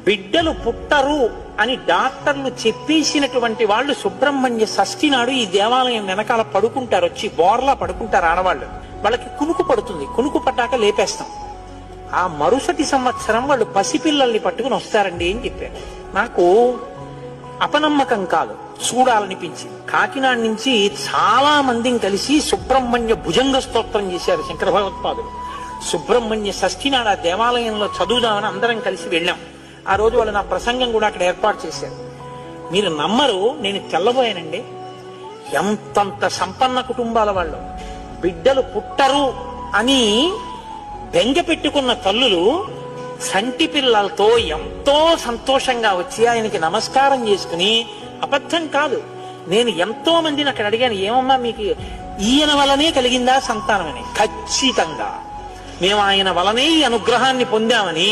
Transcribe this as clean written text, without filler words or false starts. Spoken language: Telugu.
బిడ్డలు పుట్టరు అని డాక్టర్లు చెప్పేసినటువంటి వాళ్ళు సుబ్రహ్మణ్య షష్ఠి నాడు ఈ దేవాలయం వెనకాల పడుకుంటారు, వచ్చి బోర్లా పడుకుంటారు ఆడవాళ్ళు. వాళ్ళకి కునుకు పడుతుంది, కునుకు పట్టాక లేపేస్తాం. ఆ మరుసటి సంవత్సరం వాళ్ళు పసిపిల్లల్ని పట్టుకుని వస్తారండి అని చెప్పారు. నాకు అపనమ్మకం కాదు, చూడాలనిపించి కాకినాడ నుంచి చాలా మందిని కలిసి సుబ్రహ్మణ్య భుజంగ స్తోత్రం చేశారు శంకర భగవత్పాదులు. సుబ్రహ్మణ్య షష్ఠి నాడు ఆ దేవాలయంలో చదువుదామని అందరం కలిసి వెళ్ళాం. ఆ రోజు వాళ్ళు నా ప్రసంగం కూడా అక్కడ ఏర్పాటు చేశారు. మీరు నమ్మరు, నేను తెల్లబోయానండి. ఎంతంత సంపన్న కుటుంబాల వాళ్ళు బిడ్డలు పుట్టరు అని బెంగ పెట్టుకున్న తల్లులు సంటి పిల్లలతో ఎంతో సంతోషంగా వచ్చి ఆయనకి నమస్కారం చేసుకుని, అబద్ధం కాదు, నేను ఎంతో మందిని అక్కడ అడిగాను, ఏమమ్మా మీకు ఈయన వలనే కలిగిందా సంతానం అని. ఖచ్చితంగా మేము ఆయన వలనే ఈ అనుగ్రహాన్ని పొందామని